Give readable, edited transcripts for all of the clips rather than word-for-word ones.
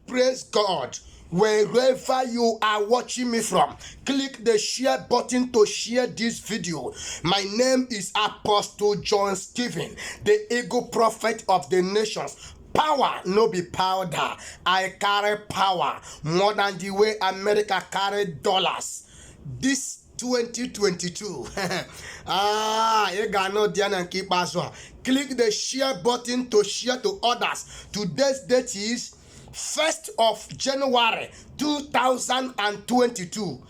Praise God. Wherever you are watching me from, click the share button to share this video. My name is Apostle John Stephen, the Eagle Prophet of the Nations. Power no be powder. I carry power more than the way America carry dollars. This 2022. You got no Diana and keep us one. Click the share button to share to others. Today's date is 1st of January 2022.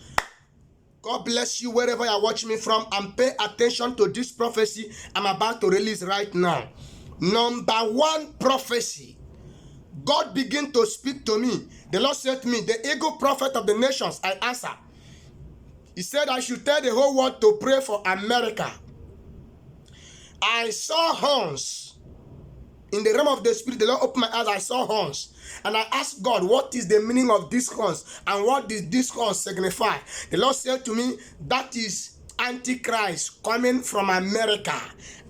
God bless you wherever you are watching me from, and pay attention to this prophecy I'm about to release right now. Number one prophecy. God began to speak to me. The Lord said to me, the Eagle Prophet of the Nations, I answered. He said I should tell the whole world to pray for America. I saw horns. In the realm of the spirit, the Lord opened my eyes, I saw horns. And I asked God, what is the meaning of these horns? And what does this horns signify? The Lord said to me, that is Antichrist coming from America.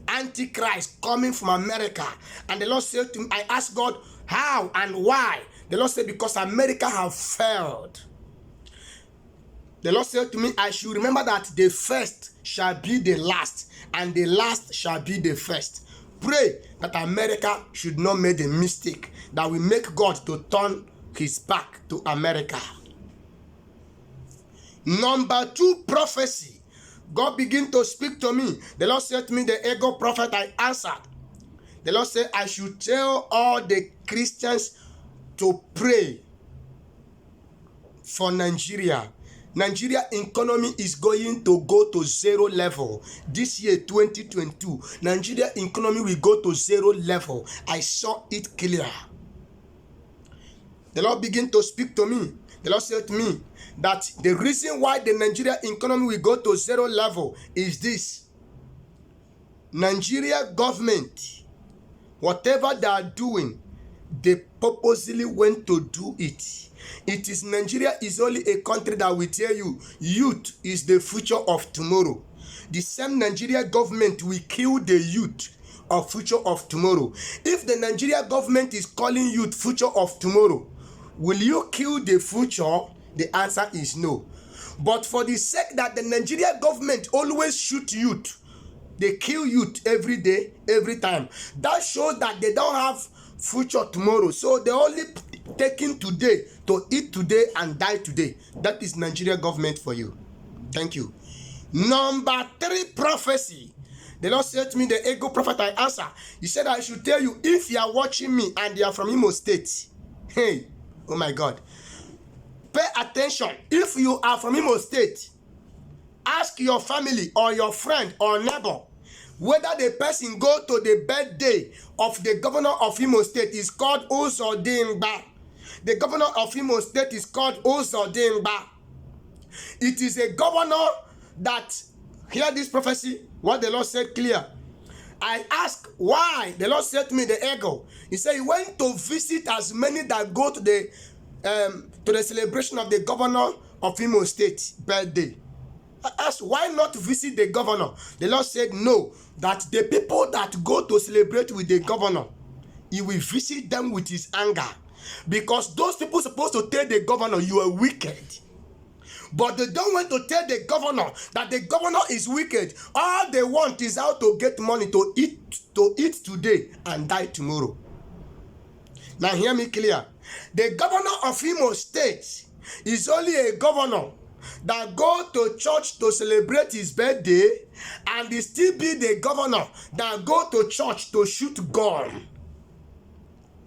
Antichrist coming from America. And the Lord said to me, I asked God, how and why? The Lord said, because America have failed. The Lord said to me, I should remember that the first shall be the last, and the last shall be the first. Pray that America should not make a mistake, that we make God to turn his back to America. Number two prophecy. God began to speak to me. The Lord said to me, the Eagle Prophet, I answered. The Lord said I should tell all the Christians to pray for Nigeria. Nigeria economy is going to go to zero level. This year, 2022, Nigeria economy will go to zero level. I saw it clear. The Lord began to speak to me. The Lord said to me that the reason why the Nigeria economy will go to zero level is this. Nigeria government, whatever they are doing, they purposely went to do it. It is Nigeria is only a country that will tell you youth is the future of tomorrow. The same Nigeria government will kill the youth of future of tomorrow. If the Nigeria government is calling youth future of tomorrow, will you kill the future? The answer is no. But for the sake that the Nigeria government always shoot youth, they kill youth every day, every time. That shows that they don't have future tomorrow. So they only taking today to eat today and die today. That is Nigeria government for you. Thank you. Number three prophecy. The Lord said to me, the Eagle Prophet, I answer. He said I should tell you, if you are watching me and you are from Imo State, hey, oh my God, pay attention. If you are from Imo State, ask your family or your friend or neighbor whether the person go to the birthday of the governor of Imo State is called Uzodimba. The governor of Imo State is called Uzodimba. It is a governor that, hear this prophecy, what the Lord said clear. I asked why. The Lord said to me, the Eagle. He said he went to visit as many that go to the celebration of the governor of Imo State birthday. I asked, why not visit the governor? The Lord said no, that the people that go to celebrate with the governor, he will visit them with his anger. Because those people supposed to tell the governor you are wicked. But they don't want to tell the governor that the governor is wicked. All they want is how to get money to eat today and die tomorrow. Now hear me clear. The governor of Imo State is only a governor that go to church to celebrate his birthday, and he still be the governor that go to church to shoot gun.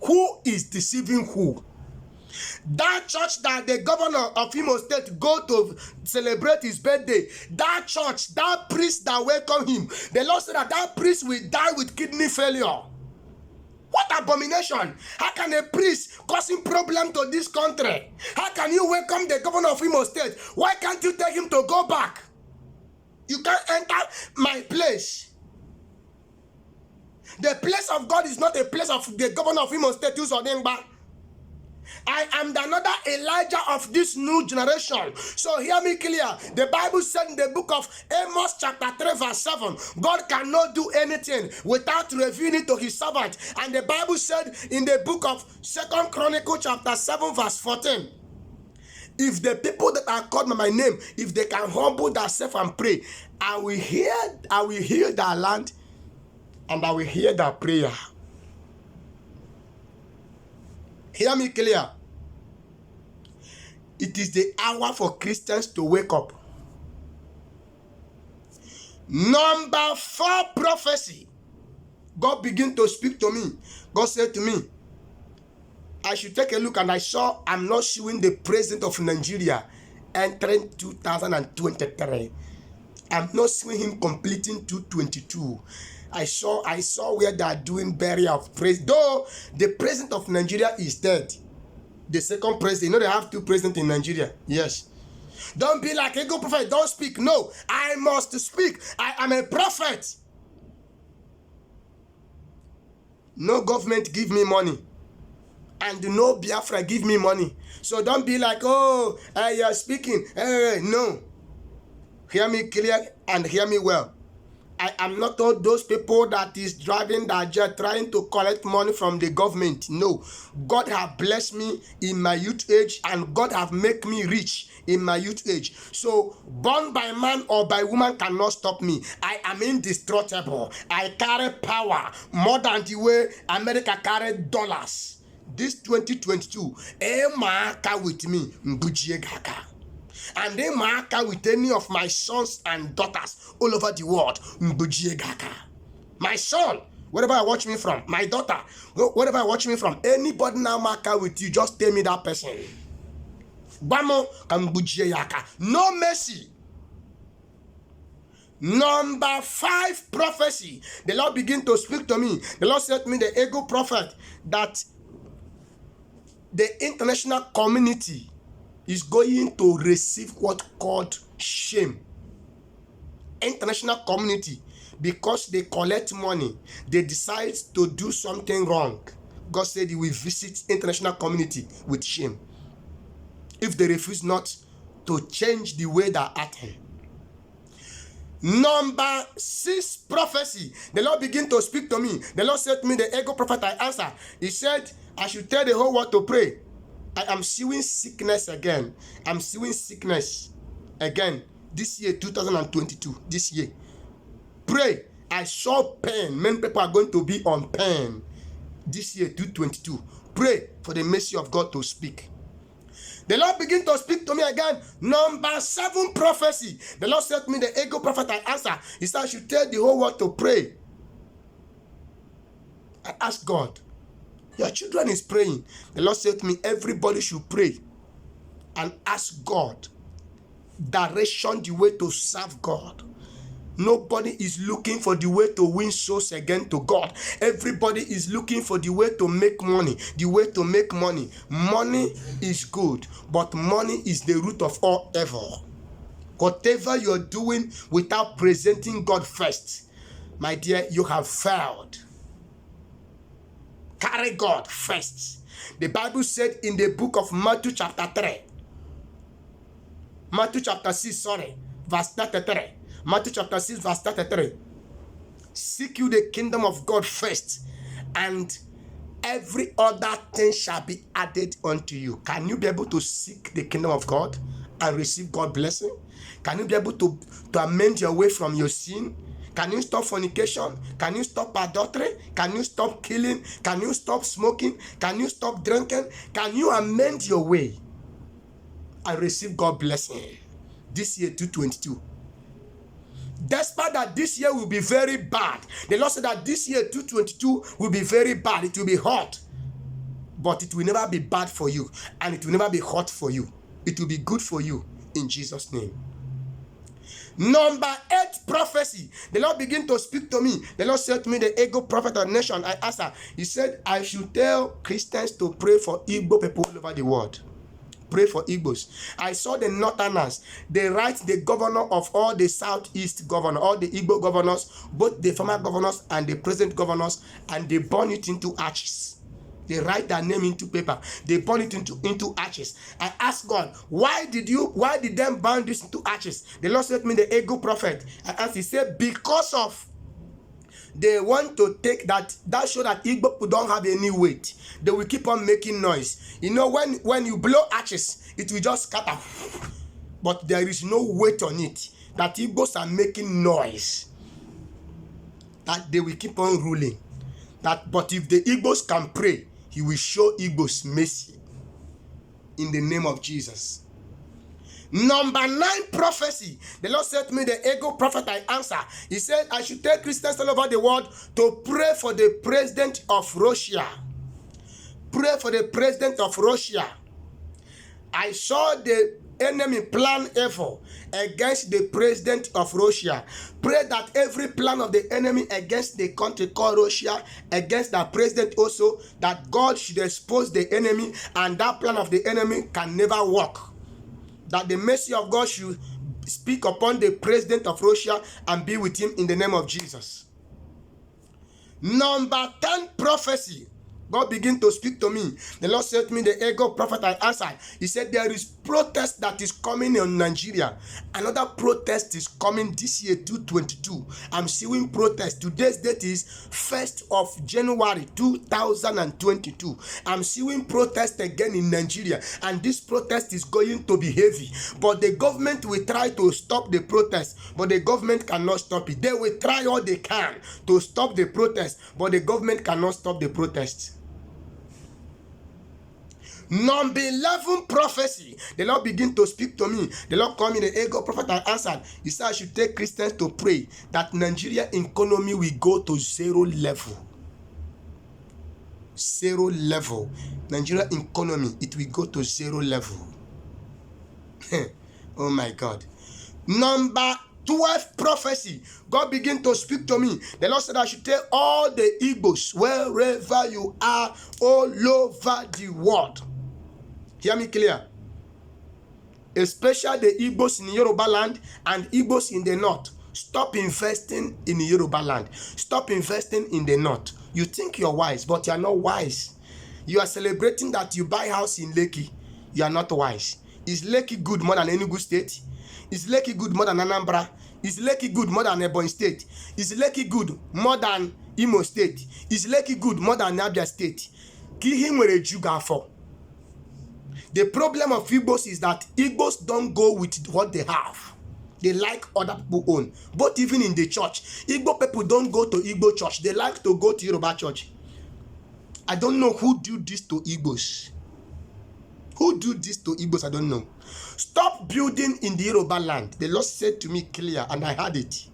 Who is deceiving who? That church that the governor of Imo State go to celebrate his birthday, that church, that priest that welcome him, the Lord said that that priest will die with kidney failure. What abomination! How can a priest causing problem to this country? How can you welcome the governor of Imo State? Why can't you tell him to go back? You can't enter my place. The place of God is not a place of the governor of Imo State, Uzodimba. I am the another Elijah of this new generation. So hear me clear. The Bible said in the book of Amos chapter 3 verse 7, God cannot do anything without revealing it to his servant. And the Bible said in the book of 2 Chronicles chapter 7 verse 14, if the people that are called by my name, if they can humble themselves and pray, I will hear their land, and I will hear their prayer. Hear me clear. It is the hour for Christians to wake up. Number 4, prophecy. God began to speak to me. God said to me, I should take a look, and I saw I'm not showing the president of Nigeria entering 2023. I'm not seeing him completing 222. I saw where they are doing burial of praise. Though the president of Nigeria is dead. The second president, you know they have 2 presidents in Nigeria. Yes. Don't be like a good prophet. Don't speak. No, I must speak. I am a prophet. No government give me money. And no Biafra give me money. So don't be like, oh, you're speaking. No. Hear me clear and hear me well. I am not all those people that is driving that jet trying to collect money from the government. No. God have blessed me in my youth age, and God have made me rich in my youth age. So born by man or by woman cannot stop me. I am indestructible. I carry power more than the way America carry dollars. This 2022, marker with me, Mbujiegaka. And they marker with any of my sons and daughters all over the world, Mbujiegaka. My son, wherever I watch me from, my daughter, wherever I watch me from, anybody now marker with you, just tell me that person. Bamo Kambujiegaka. No mercy. Number 5, prophecy. The Lord began to speak to me. The Lord said to me, the ego prophet, that the international community is going to receive what called shame. International community, because they collect money, they decide to do something wrong. God said he will visit international community with shame if they refuse not to change the way they are acting. Number 6, prophecy. The Lord began to speak to me. The Lord said to me, the ego prophet, I answer. He said, I should tell the whole world to pray. I am seeing sickness again. I'm seeing sickness again. This year, 2022. This year. Pray. I saw pain. Many people are going to be on pain. This year, 2022. Pray for the mercy of God to speak. The Lord began to speak to me again. Number 7, prophecy. The Lord said to me, the ego prophet, I answer. He said, I should tell the whole world to pray. I asked God, your children is praying. The Lord said to me, everybody should pray and ask God direction, the way to serve God. Nobody is looking for the way to win souls again to God. Everybody is looking for the way to make money. The way to make money. Money is good, but money is the root of all evil. Whatever you're doing without presenting God first, my dear, you have failed. Carry God first. The Bible said in the book of Matthew chapter 3. Matthew chapter 6, verse 33. Matthew chapter 6, verse 33. Seek you the kingdom of God first, and every other thing shall be added unto you. Can you be able to seek the kingdom of God and receive God's blessing? Can you be able to amend your way from your sin? Can you stop fornication? Can you stop adultery? Can you stop killing? Can you stop smoking? Can you stop drinking? Can you amend your way and receive God's blessing this year 2022? Despite that this year will be very bad. The Lord said that this year 2022 will be very bad. It will be hot. But it will never be bad for you. And it will never be hot for you. It will be good for you in Jesus' name. Number 8, prophecy. The Lord began to speak to me. The Lord said to me, the ego prophet of the nation. I asked her. He said, I should tell Christians to pray for Igbo people all over the world. Pray for Igbos. I saw the Northerners. They write the governor of all the Southeast governor, all the Igbo governors, both the former governors and the present governors, and they burn it into ashes. They write their name into paper. They burn it into ashes. I asked God, why did them burn this into ashes? The Lord said to me, the ego prophet. I asked, he said, because of they want to take that show that Igbo people don't have any weight. They will keep on making noise. You know, when you blow ashes, it will just scatter. But there is no weight on it. That Igbos are making noise. That they will keep on ruling. But if the Igbos can pray, he will show Igbos mercy. In the name of Jesus. Number 9 prophecy. The Lord said to me, the ego prophet, I answer. He said, I should tell Christians all over the world to pray for the president of Russia. Pray for the president of Russia. I saw the enemy plan evil against the president of Russia. Pray that every plan of the enemy against the country called Russia, against the president also, that God should expose the enemy, and that plan of the enemy can never work. That the mercy of God should speak upon the president of Russia and be with him in the name of Jesus. Number 10 prophecy. God began to speak to me. The Lord said to me, the ego prophet, I answered. He said, there is protest that is coming in Nigeria. Another protest is coming this year, 2022. I'm seeing protest. Today's date is 1st of January, 2022. I'm seeing protest again in Nigeria. And this protest is going to be heavy. But the government will try to stop the protest. But the government cannot stop it. They will try all they can to stop the protest. But the government cannot stop the protest. Number 11 prophecy. The Lord began to speak to me. The Lord called me the ego prophet. I answered. He said I should take Christians to pray that Nigeria economy will go to 0 level. 0 level. Nigeria economy, it will go to 0 level. Oh my God. Number 12 prophecy. God began to speak to me. The Lord said I should tell all the Igbos, wherever you are, all over the world. Hear me clear. Especially the Igbos in Yoruba land and Igbos in the north. Stop investing in Yoruba land. Stop investing in the north. You think you're wise, but you are not wise. You are celebrating that you buy house in Lekki. You are not wise. Is Lekki good more than Enugu State? Is Lekki good more than Anambra? Is Lekki good more than Ebonyi State? Is Lekki good more than Imo State? Is Lekki good more than Abia State? Kihi nwere juga afọ. The problem of Igbos is that Igbos don't go with what they have. They like other people own. But even in the church, Igbo people don't go to Igbo church. They like to go to Yoruba church. I don't know who do this to Igbos. Who do this to Igbos? I don't know. Stop building in the Yoruba land. The Lord said to me clear, and I heard it.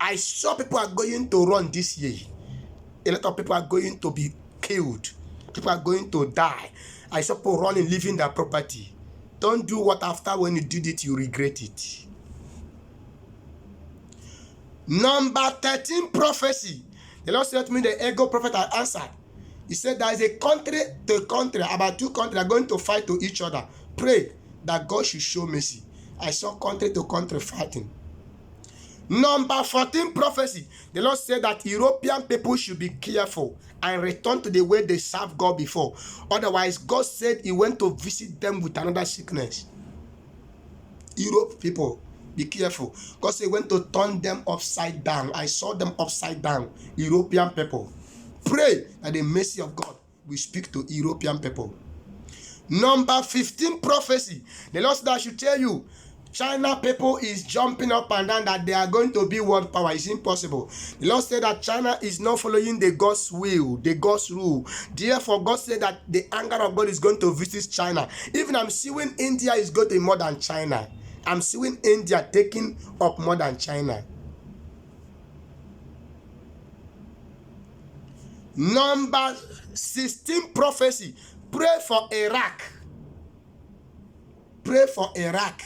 I saw people are going to run this year. A lot of people are going to be killed. People are going to die. I saw people running, leaving their property. Don't do what after when you did it, you regret it. Number 13 prophecy. The Lord said to me, the ego prophet, I answered. He said there is a country to country, about 2 countries are going to fight to each other. Pray that God should show mercy. I saw country to country fighting. Number 14 prophecy. The Lord said that European people should be careful and return to the way they served God before. Otherwise, God said he went to visit them with another sickness. Europe people, be careful. God said he went to turn them upside down. I saw them upside down. European people. Pray that the mercy of God will speak to European people. Number 15 prophecy. The Lord said I should tell you, China people is jumping up and down that they are going to be world power. It's impossible. The Lord said that China is not following the God's will, the God's rule. Therefore, God said that the anger of God is going to visit China. Even I'm seeing India is going to be more than China. I'm seeing India taking up more than China. Number 16 prophecy. Pray for Iraq. Pray for Iraq.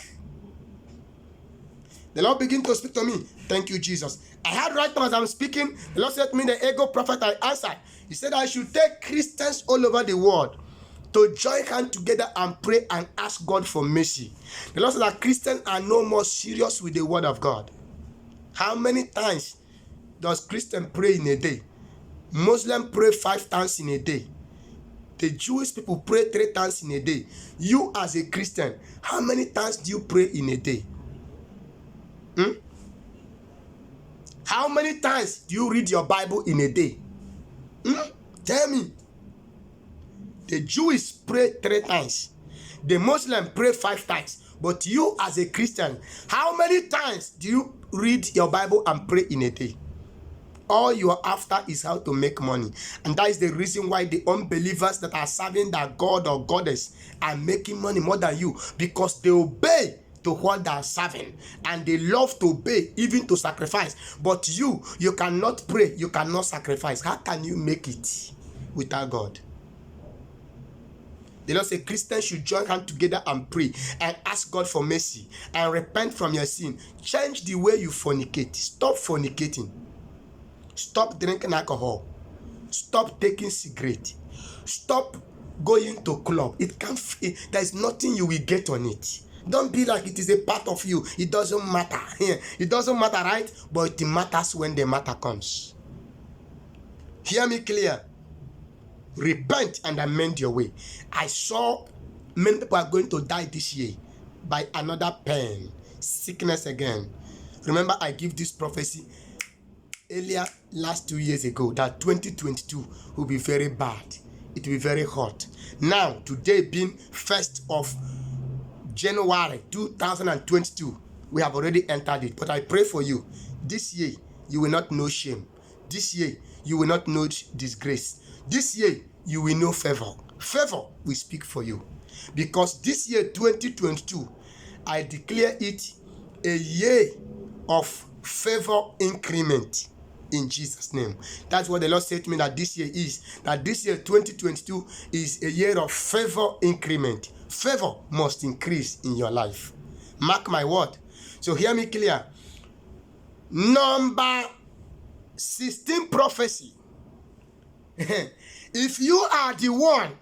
The Lord began to speak to me. Thank you, Jesus. I had right now as I'm speaking, the Lord said to me, the ego prophet, I answered. He said I should take Christians all over the world to join hands together and pray and ask God for mercy. The Lord said that Christians are no more serious with the word of God. How many times does Christian pray in a day? Muslim pray 5 times in a day. The Jewish people pray 3 times in a day. You as a Christian, how many times do you pray in a day? How many times do you read your Bible in a day? Tell me. The Jews pray 3 times. The Muslim pray 5 times. But you as a Christian, how many times do you read your Bible and pray in a day? All you are after is how to make money. And that is the reason why the unbelievers that are serving that God or goddess are making money more than you. Because they obey to what they are serving. And they love to obey, even to sacrifice. But you cannot pray, you cannot sacrifice. How can you make it without God? The Lord said Christians should join hands together and pray and ask God for mercy and repent from your sin. Change the way you fornicate. Stop fornicating. Stop drinking alcohol. Stop taking cigarette. Stop going to club. There is nothing you will get on it. Don't be like it is a part of you. It doesn't matter. It doesn't matter, right? But it matters when the matter comes. Hear me clear. Repent and amend your way. I saw many people are going to die this year by another pain, sickness again. Remember, I give this prophecy earlier last 2 years ago that 2022 will be very bad. It will be very hot. Now, today being 1st of January 2022, we have already entered it. But I pray for you. This year, you will not know shame. This year, you will not know disgrace. This year, you will know favor. Favor will speak for you. Because this year, 2022, I declare it a year of favor increment in Jesus' name. That's what the Lord said to me that this year is. That this year, 2022, is a year of favor increment. Favor must increase in your life. Mark my word. So hear me clear. Number 16 prophecy. If you are the one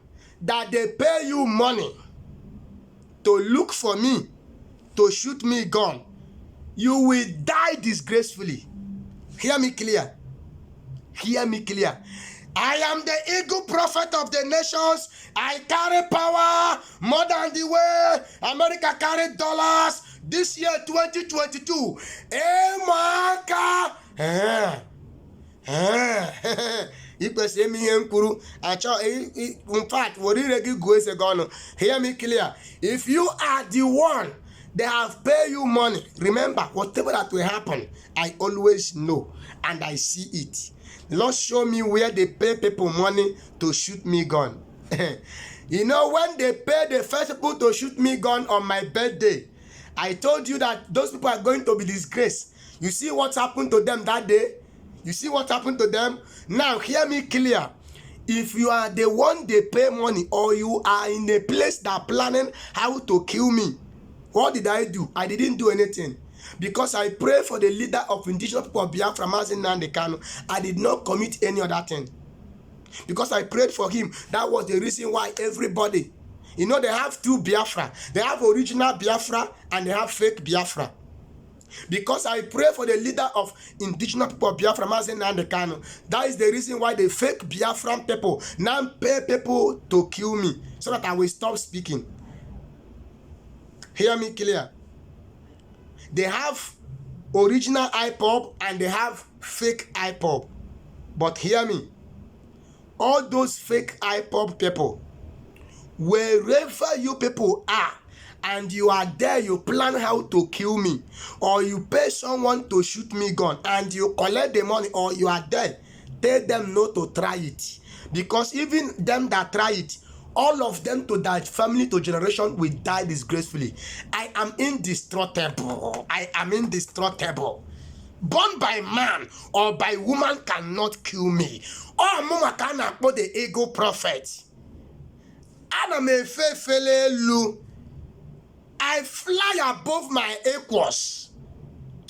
that they pay you money to look for me, to shoot me gun, you will die disgracefully. Hear me clear. Hear me clear. I am the eagle prophet of the nations. I carry power more than the way America carried dollars. This year, 2022. In fact, hear me clear. If you are the one they have paid you money, remember, whatever that will happen, I always know and I see it. The Lord show me where they pay people money to shoot me gun. You know, when they pay the first people to shoot me gun on my birthday, I told you that those people are going to be disgraced. You see what happened to them that day? You see what happened to them? Now, hear me clear. If you are the one they pay money, or you are in a place that planning how to kill me, what did I do? I didn't do anything. Because I pray for the leader of indigenous people of Biafra, Mazi Nnamdi Kanu. I did not commit any other thing. Because I prayed for him. That was the reason why everybody, you know, they have 2 Biafra. They have original Biafra and they have fake Biafra. Because I pray for the leader of indigenous people of Biafra, Mazi Nnamdi Kanu. That is the reason why the fake Biafran people now pay people to kill me, so that I will stop speaking. Hear me clear. They have original IPOB and they have fake IPOB. But hear me. All those fake IPOB people, wherever you people are, and you are there, you plan how to kill me, or you pay someone to shoot me gun, and you collect the money, or you are there, tell them not to try it. Because even them that try it, all of them to that family to generation will die disgracefully. I am indestructible. I am indestructible. Born by man or by woman cannot kill me. Oh, mama cannot put the ego prophet. I fly above my equals.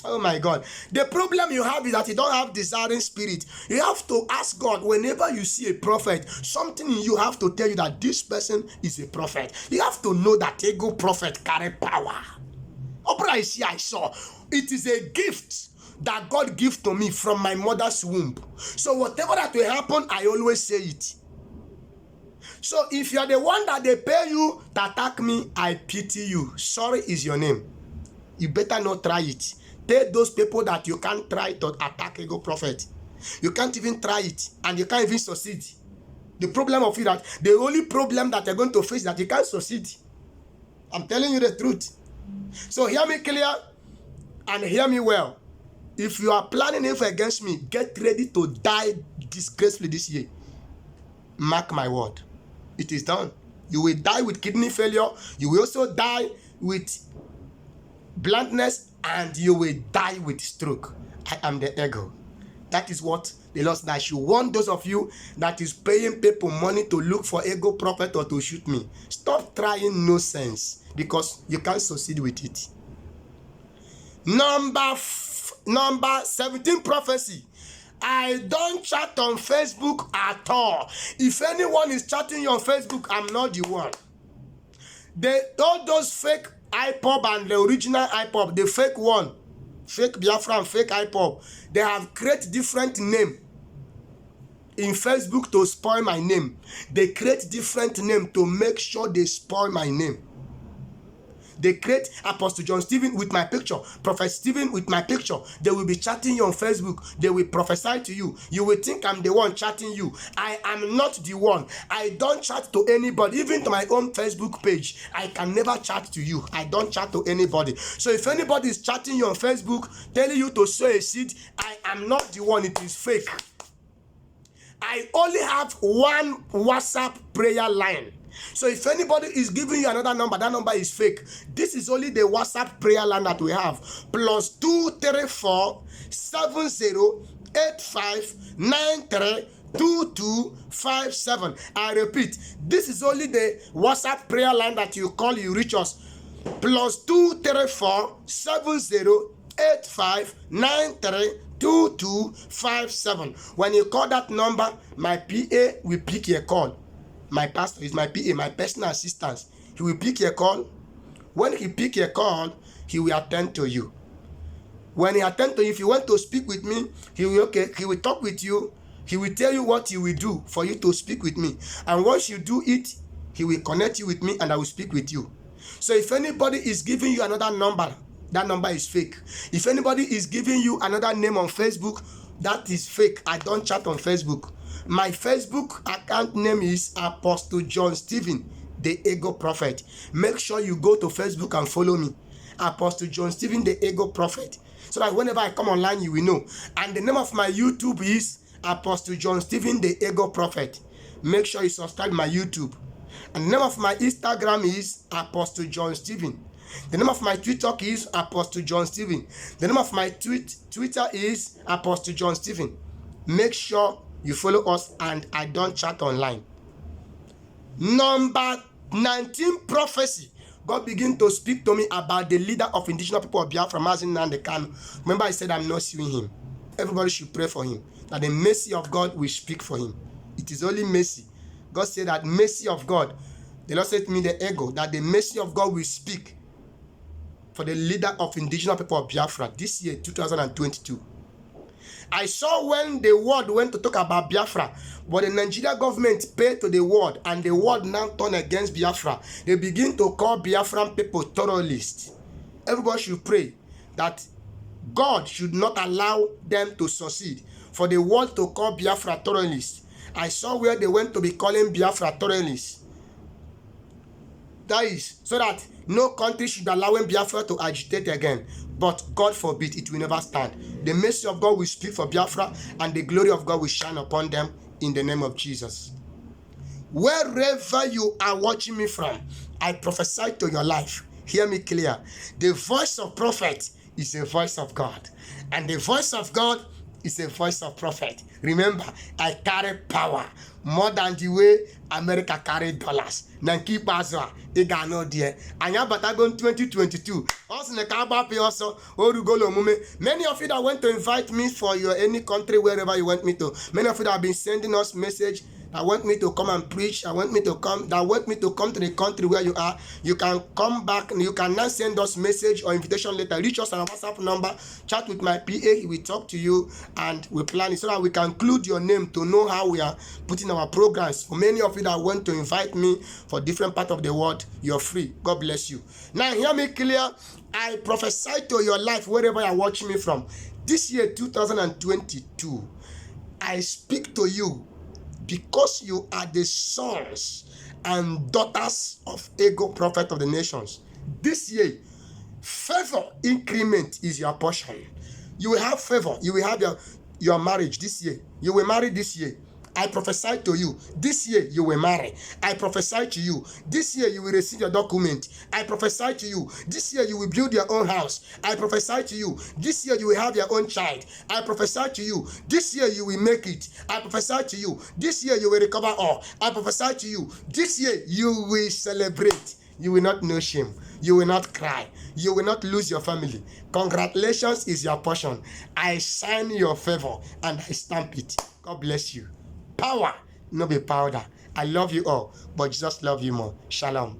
Oh my God. The problem you have is that you don't have desiring spirit. You have to ask God whenever you see a prophet, something in you have to tell you that this person is a prophet. You have to know that ego prophet carry power. I saw. It is a gift that God gives to me from my mother's womb. So whatever that will happen, I always say it. So if you are the one that they pay you to attack me, I pity you. Sorry is your name. You better not try it. Tell those people that you can't try to attack Ego Prophet. You can't even try it, and you can't even succeed. The problem of it that the only problem that you're going to face is that you can't succeed. I'm telling you the truth. So hear me clear and hear me well. If you are planning evil against me, get ready to die disgracefully this year. Mark my word. It is done. You will die with kidney failure. You will also die with blindness, and you will die with stroke. I am the ego. That is what the Lord said. I should warn those of you that is paying people money to look for Ego Prophet or to shoot me. Stop trying nonsense, because you can't succeed with it. Number 17 prophecy. I don't chat on Facebook at all. If anyone is chatting you on Facebook, I'm not the one. All those fake IPOB and the original IPOB, the fake one, fake Biafra and fake IPOB, they have created different name in Facebook to spoil my name. They create different name to make sure they spoil my name. They create Apostle John Stephen with my picture, Prophet Stephen with my picture. They will be chatting you on Facebook. They will prophesy to you. You will think I'm the one chatting you. I am not the one. I don't chat to anybody, even to my own Facebook page. I can never chat to you. I don't chat to anybody. So if anybody is chatting you on Facebook, telling you to sow a seed, I am not the one. It is fake. I only have one WhatsApp prayer line. So if anybody is giving you another number, that number is fake. This is only the WhatsApp prayer line that we have. Plus 234 7085 232257. I repeat, this is only the WhatsApp prayer line that you call, you reach us. Plus 234 7085 232257. When you call that number, my PA will pick your call. My pastor is my PA, my personal assistant. He will pick your call. When he pick your call, he will attend to you. When he attend to you, if you want to speak with me, he will talk with you. He will tell you what he will do for you to speak with me. And once you do it, he will connect you with me and I will speak with you. So if anybody is giving you another number, that number is fake. If anybody is giving you another name on Facebook, that is fake. I don't chat on Facebook. My Facebook account name is Apostle John Stephen, the Ego Prophet. Make sure you go to Facebook and follow me. Apostle John Stephen, the Ego Prophet. So that whenever I come online, you will know. And the name of my YouTube is Apostle John Stephen, the Ego Prophet. Make sure you subscribe to my YouTube. And the name of my Instagram is Apostle John Stephen. The name of my TikTok is Apostle John Stephen. The name of my Twitter is Apostle John Stephen. Make sure you follow us, and I don't chat online. Number 19 prophecy. God began to speak to me about the leader of indigenous people of Biafra, Mazi Nnamdi Kanu. Remember, I said I'm not suing him. Everybody should pray for him, that the mercy of God will speak for him. It is only mercy. God said that mercy of God. The Lord said to me, the ego, that the mercy of God will speak for the leader of indigenous people of Biafra this year, 2022. I saw when the world went to talk about Biafra, but the Nigeria government paid to the world, and the world now turned against Biafra. They begin to call Biafran people terrorists. Everybody should pray that God should not allow them to succeed, for the world to call Biafra terrorists. I saw where they went to be calling Biafra terrorists. That is so that no country should allow Biafra to agitate again. But God forbid, it will never stand. The mercy of God will speak for Biafra, and the glory of God will shine upon them in the name of Jesus. Wherever you are watching me from, I prophesy to your life. Hear me clear. The voice of prophet is a voice of God, and the voice of God is a voice of prophet. Remember, I carry power more than the way America carry dollars. Nanki Bazwa, Igano dear. Anya Batagon 2022. Also, many of you that want to invite me for your any country, wherever you want me to. Many of you that have been sending us message that want me to come and preach, that want me to come to the country where you are, you can come back and you can now send us message or invitation letter. Reach us on our WhatsApp number, chat with my PA, he will talk to you and we plan it so that we can include your name to know how we are putting our programs. For many of you that want to invite me for different part of the world, you're free. God bless you. Now hear me clear. I prophesy to your life wherever you're watching me from. This year 2022, I speak to you because you are the sons and daughters of Ego, prophet of the nations. This year, favor increment is your portion. You will have favor. You will have your marriage this year. You will marry this year. I prophesy to you, this year you will marry. I prophesy to you, this year you will receive your document. I prophesy to you, this year you will build your own house. I prophesy to you, this year you will have your own child. I prophesy to you, this year you will make it. I prophesy to you, this year you will recover all. I prophesy to you, this year you will celebrate. You will not know shame. You will not cry. You will not lose your family. Congratulations is your portion. I sign your favor and I stamp it. God bless you. Power, no be powder. I love you all, but Jesus love you more. Shalom.